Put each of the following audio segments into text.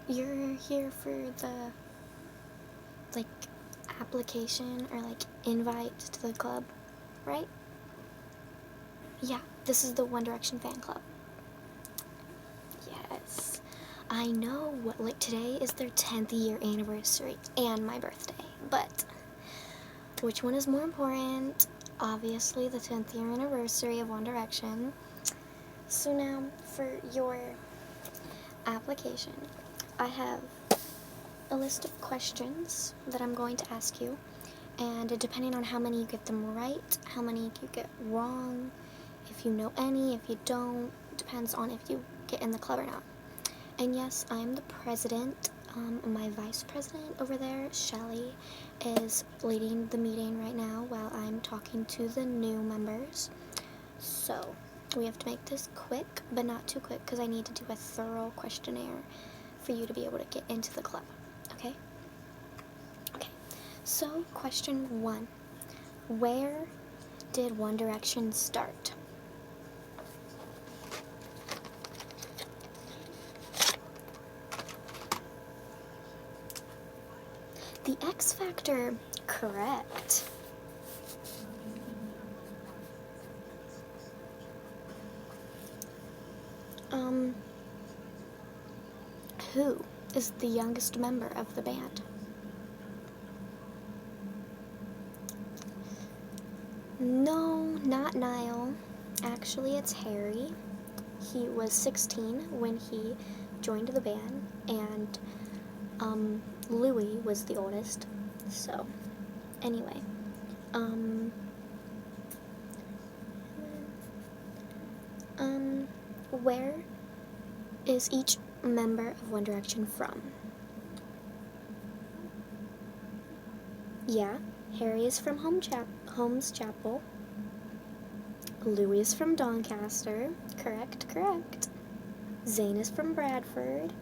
You're here for the, like, application or, like, invite to the club, right? Yeah, this is the One Direction fan club. Yes. I know, like, today is their 10th year anniversary and my birthday, but which one is more important? Obviously, the 10th year anniversary of One Direction. So now, for your application, I have a list of questions that I'm going to ask you, and depending on how many you get them right, how many you get wrong, if you know any, if you don't, depends on if you get in the club or not. And yes, I'm the president. My vice president over there, Shelly, is leading the meeting right now while I'm talking to the new members. So we have to make this quick, but not too quick, because I need to do a thorough questionnaire for you to be able to get into the club. Okay? Okay. So, question 1. Where did One Direction start? The X Factor, correct. Who is the youngest member of the band? No, not Niall. Actually, it's Harry. He was 16 when he joined the band, and Louis was the oldest. So, anyway, where is each member of One Direction from? Yeah, Harry is from Holmes Chapel. Louis is from Doncaster. Correct, correct. Zayn is from Bradford.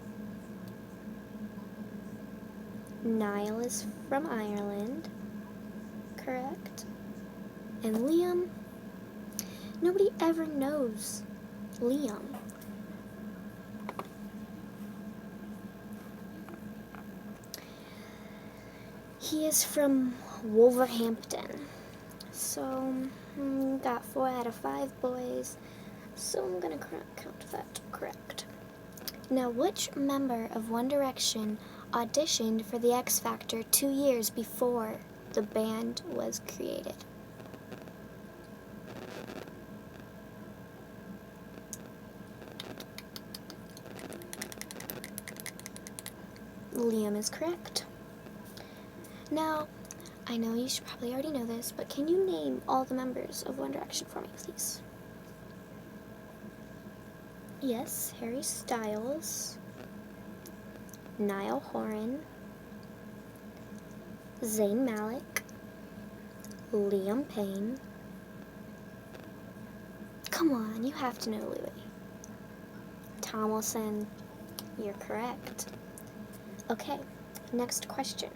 Niall is from Ireland. Correct. And Liam? Nobody ever knows Liam. He is from Wolverhampton. So, got 4 out of 5 boys. So I'm gonna count that correct. Now, which member of One Direction auditioned for the X Factor 2 years before the band was created? Liam is correct. Now, I know you should probably already know this, but can you name all the members of One Direction for me, please? Yes, Harry Styles, Niall Horan, Zayn Malik, Liam Payne. Come on, you have to know Louis. Tomlinson, you're correct. Okay, next question.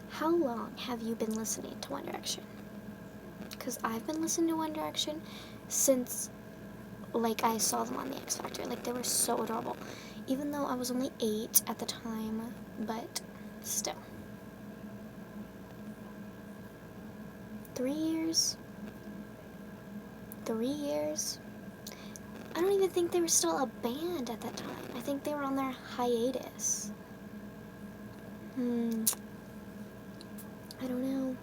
How long have you been listening to One Direction? Because I've been listening to One Direction since, like, I saw them on the X Factor. Like, they were so adorable. Even though I was only 8 at the time, but still. 3 years? 3 years? I don't even think they were still a band at that time. I think they were on their hiatus. I don't know.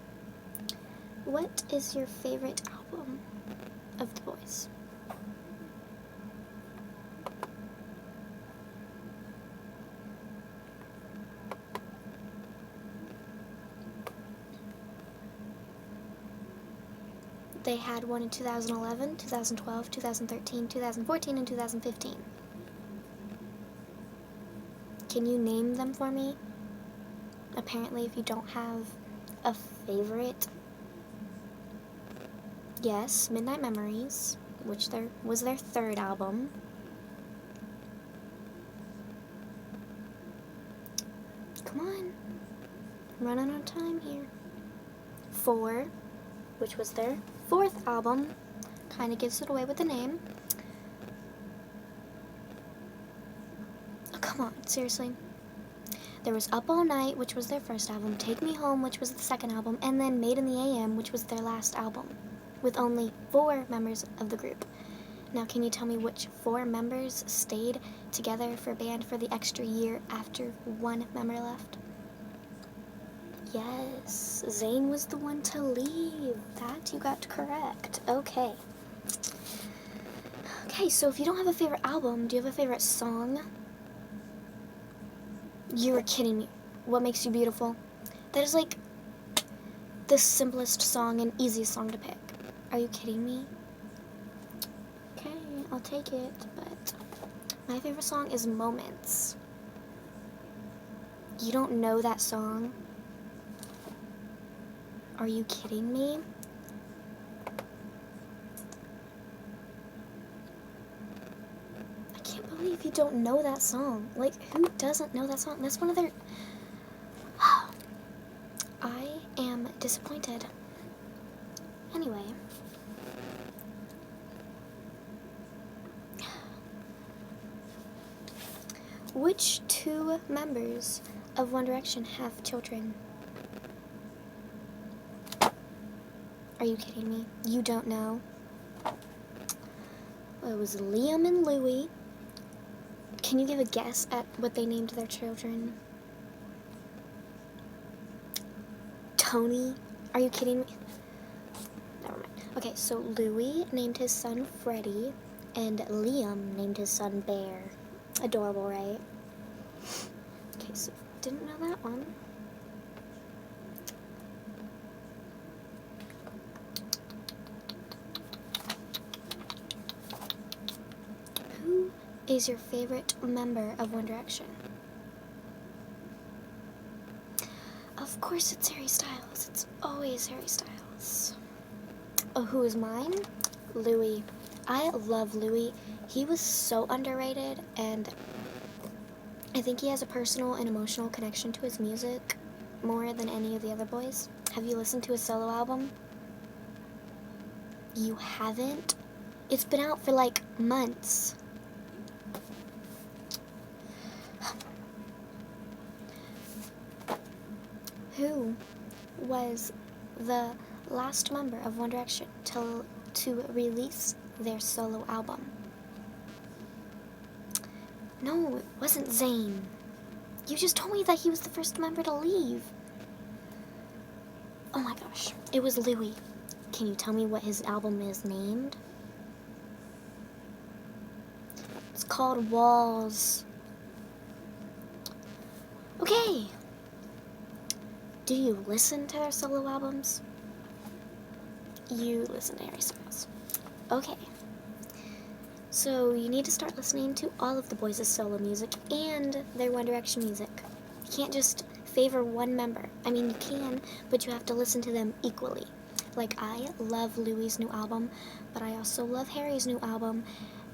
What is your favorite album of the boys? They had one in 2011, 2012, 2013, 2014, and 2015. Can you name them for me? Apparently, if you don't have a favorite, yes, Midnight Memories, which was their 3rd album. Come on, I'm running out of time here. 4, which was their 4th album, kind of gives it away with the name. Oh, come come on, seriously. There was Up All Night, which was their first album, Take Me Home, which was the second album, and then Made in the AM, which was their last album, with only 4 members of the group. Now, can you tell me which 4 members stayed together for band for the extra year after 1 member left? Yes, Zayn was the one to leave. That you got correct. Okay. Okay, so if you don't have a favorite album, do you have a favorite song? You were kidding me. What Makes You Beautiful? That is like the simplest song and easiest song to pick. Are you kidding me? Okay, I'll take it, but my favorite song is Moments. You don't know that song? Are you kidding me? I can't believe you don't know that song. Like, who doesn't know that song? That's one of their... I am disappointed. Anyway. Which 2 members of One Direction have children? Are you kidding me? You don't know? Well, it was Liam and Louis. Can you give a guess at what they named their children? Tony? Are you kidding me? Never mind. Okay, so Louis named his son Freddie, and Liam named his son Bear. Adorable, right? Okay, so didn't know that one. Who is your favorite member of One Direction? Of course it's Harry Styles. It's always Harry Styles. Oh, who is mine? Louis. I love Louis. He was so underrated, and I think he has a personal and emotional connection to his music more than any of the other boys. Have you listened to his solo album? You haven't? It's been out for like months. Who was the last member of One Direction to release their solo album? No, it wasn't Zayn. You just told me that he was the first member to leave. Oh my gosh, it was Louis. Can you tell me what his album is named? It's called Walls. Okay. Do you listen to their solo albums? You listen to Harry Styles. Okay. So you need to start listening to all of the boys' solo music and their One Direction music. You can't just favor one member. I mean, you can, but you have to listen to them equally. Like, I love Louis' new album, but I also love Harry's new album,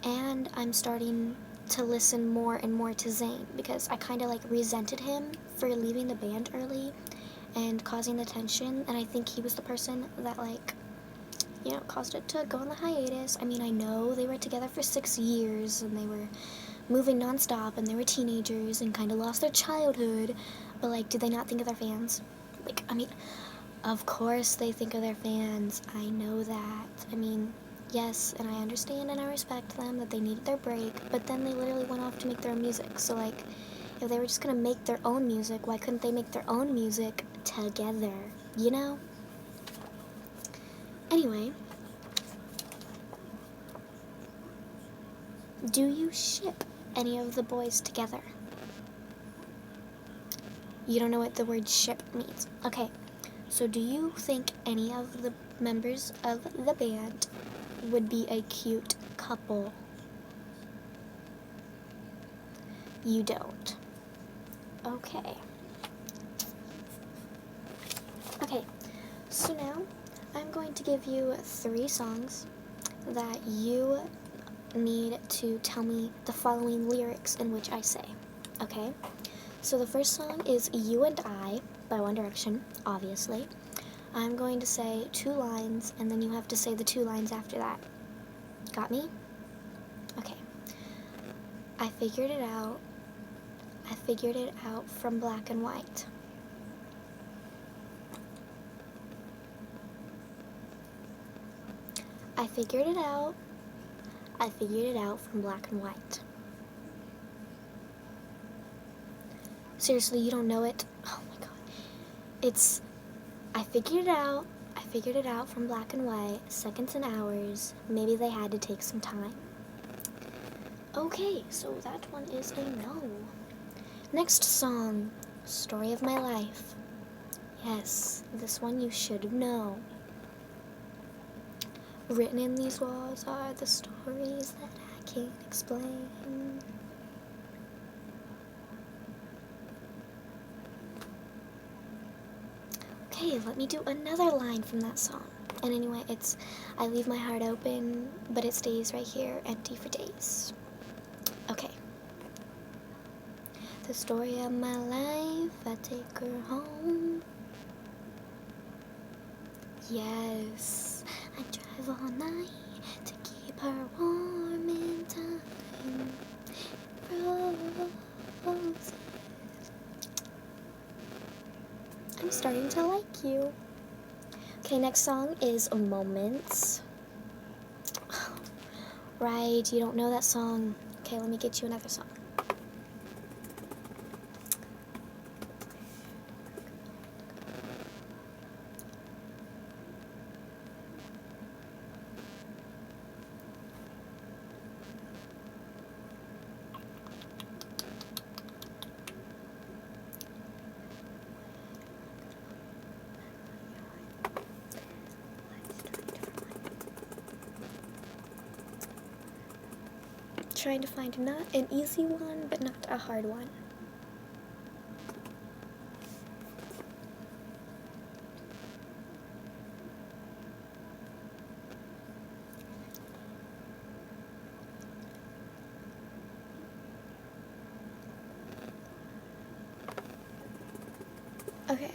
and I'm starting to listen more and more to Zayn because I kind of like resented him for leaving the band early and causing the tension, and I think he was the person that like, you know, caused it to go on the hiatus. I mean, I know they were together for 6 years and they were moving nonstop and they were teenagers and kind of lost their childhood, but like, did they not think of their fans? Like, I mean, of course they think of their fans. I know that. I mean, yes, and I understand and I respect them that they needed their break, but then they literally went off to make their own music. So like, if they were just gonna make their own music, why couldn't they make their own music together, you know? Anyway, do you ship any of the boys together? You don't know what the word ship means. Okay, so do you think any of the members of the band would be a cute couple? You don't. Okay. Okay, so now I'm going to give you 3 songs that you need to tell me the following lyrics in which I say, okay? So the first song is You and I by One Direction, obviously. I'm going to say 2 lines, and then you have to say the 2 lines after that. Got me? Okay. I figured it out. I figured it out from black and white. I figured it out. I figured it out from black and white. Seriously, you don't know it? Oh my god. It's, I figured it out. I figured it out from black and white. Seconds and hours. Maybe they had to take some time. Okay, so that one is a no. Next song, Story of My Life. Yes, this one you should know. Written in these walls are the stories that I can't explain. Okay, let me do another line from that song. And anyway, it's, I leave my heart open, but it stays right here, empty for days. Okay. The story of my life, I take her home. Yes, I drive all night to keep her warm in time. Roses. I'm starting to like you. Okay, next song is Moments. Right, you don't know that song. Okay, let me get you another song. Trying to find not an easy one, but not a hard one. Okay,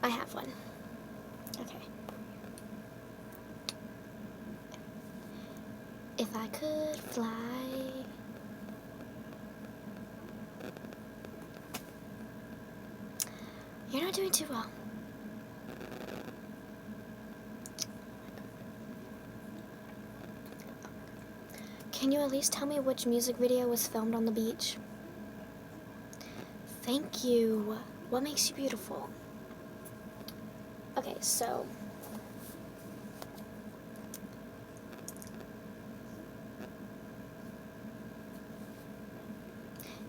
I have one. Okay. If I could fly, you're not doing too well. Can you at least tell me which music video was filmed on the beach? Thank you. What makes you beautiful? Okay, so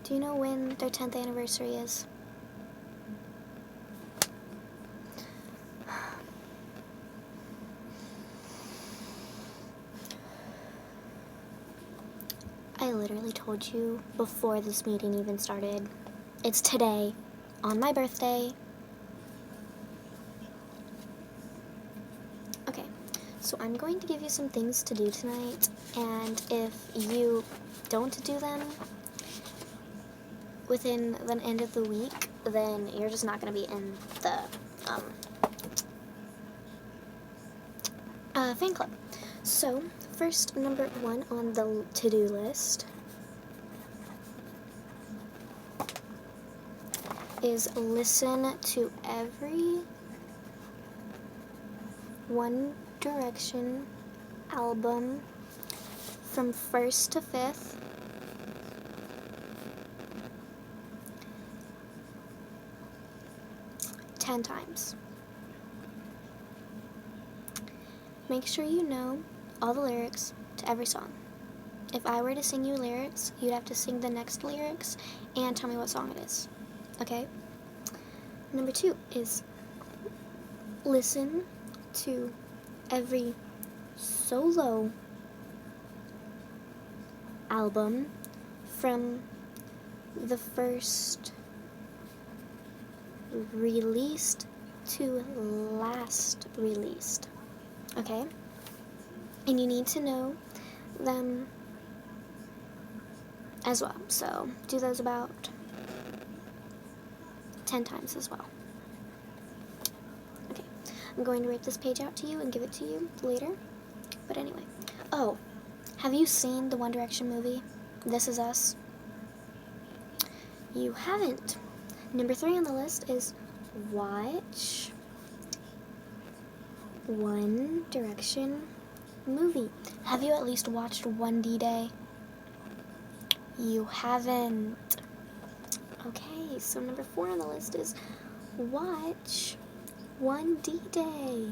do you know when their 10th anniversary is? I literally told you before this meeting even started. It's today, on my birthday. Okay, so I'm going to give you some things to do tonight, and if you don't do them within the end of the week, then you're just not going to be in the fan club. So, first, number one on the to-do list is listen to every One Direction album from 1st to 5th. Ten times. Make sure you know all the lyrics to every song. If I were to sing you lyrics, you'd have to sing the next lyrics and tell me what song it is. Okay? Number two is listen to every solo album from the first released to last released. Okay? And you need to know them as well. So do those about 10 times as well. Okay. I'm going to rip this page out to you and give it to you later. But anyway. Oh, Have you seen the One Direction movie, This Is Us? You haven't. Number 3 on the list is watch One Direction movie. Have you at least watched One D-Day? You haven't. Okay, so number 4 on the list is watch One D-Day.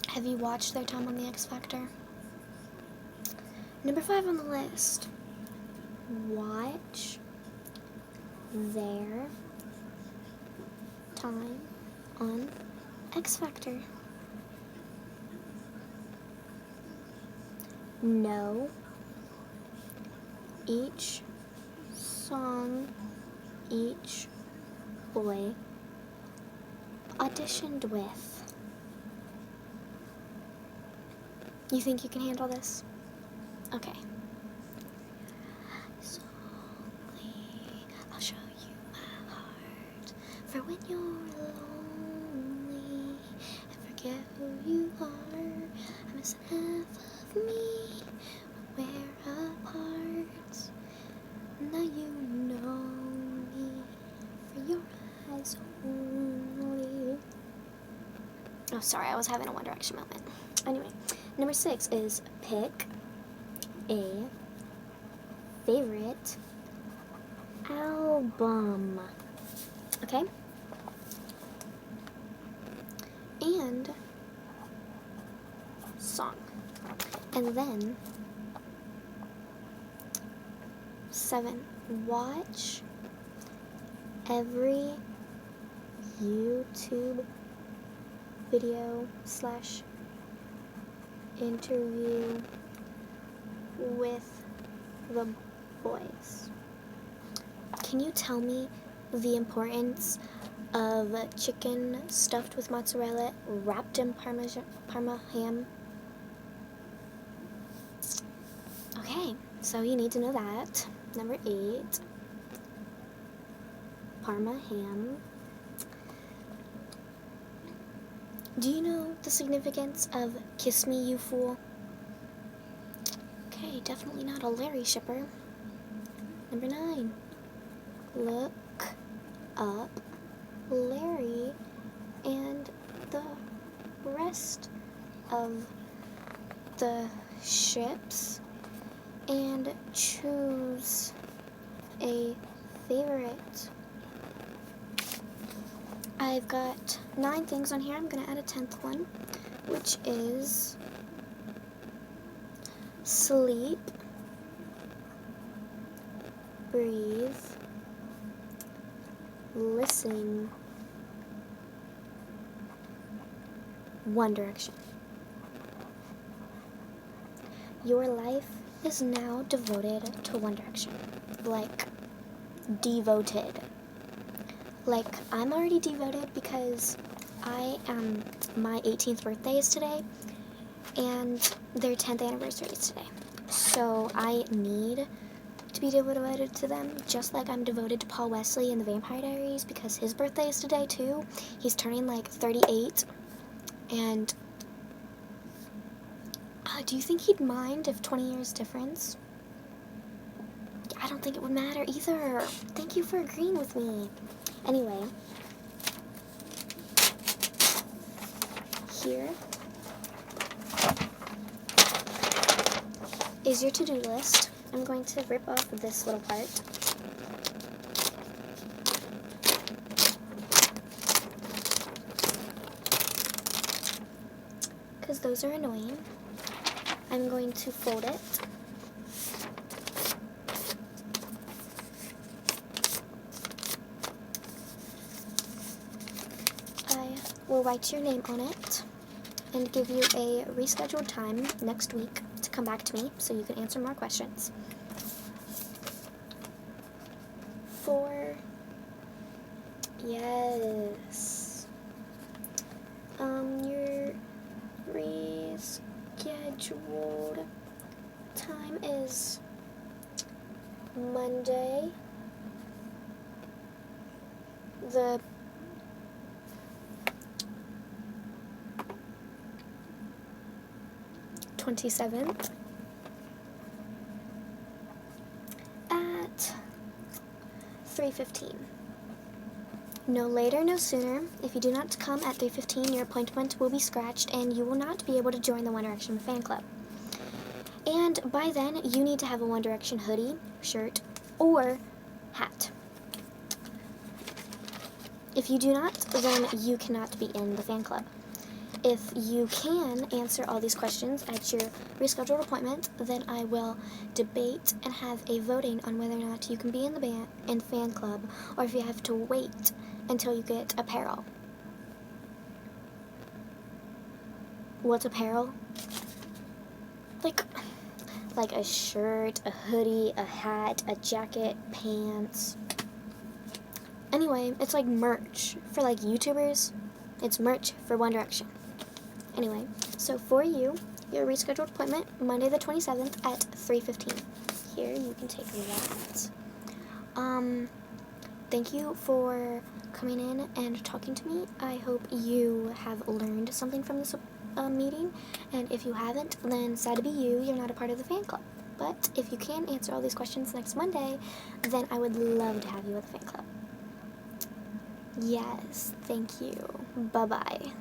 Have you watched their time on the X Factor? Number 5 on the list, watch their time on X Factor. Know each song each boy auditioned with. You think you can handle this? Okay. Slowly, I'll show you my heart. For when you're lonely and forget who you are, I'm missing half of me when we're apart. Now you know me for your eyes only. Oh, sorry, I was having a One Direction moment. Anyway, number 6 is pick a favorite album. Okay? And song. And then 7, watch every YouTube video / interview with the boys. Can you tell me the importance of chicken stuffed with mozzarella wrapped in Parma ham? Okay, so you need to know that. Number 8, Parma ham. Do you know the significance of Kiss Me, You Fool? Okay, definitely not a Larry shipper. Number 9, look up Larry and the rest of the ships and choose a favorite. I've got 9 things on here. I'm going to add a 10th one, which is sleep, breathe, listen, One Direction. Your life is now devoted to One Direction. Like, devoted. Like, I'm already devoted because my 18th birthday is today, and their 10th anniversary is today. So I need to be devoted to them, just like I'm devoted to Paul Wesley in the Vampire Diaries, because his birthday is today too. He's turning like 38, and do you think he'd mind if 20 years difference? I don't think it would matter either. Thank you for agreeing with me. Anyway, here is your to-do list. I'm going to rip off this little part. Because those are annoying. I'm going to fold it. We'll write your name on it and give you a rescheduled time next week to come back to me so you can answer more questions. Yes. Your rescheduled time is Monday, the 27th at 3:15. No later, no sooner. If you do not come at 3:15, your appointment will be scratched and you will not be able to join the One Direction fan club. And by then, you need to have a One Direction hoodie, shirt, or hat. If you do not, then you cannot be in the fan club. If you can answer all these questions at your rescheduled appointment, then I will debate and have a voting on whether or not you can be in the fan club, or if you have to wait until you get apparel. What's apparel? Like a shirt, a hoodie, a hat, a jacket, pants. Anyway, it's like merch for like YouTubers. It's merch for One Direction. Anyway, so for you, your rescheduled appointment, Monday the 27th at 3:15. Here, you can take that. Thank you for coming in and talking to me. I hope you have learned something from this meeting, and if you haven't, then sad to be you, you're not a part of the fan club. But if you can answer all these questions next Monday, then I would love to have you with the fan club. Yes, thank you. Bye-bye.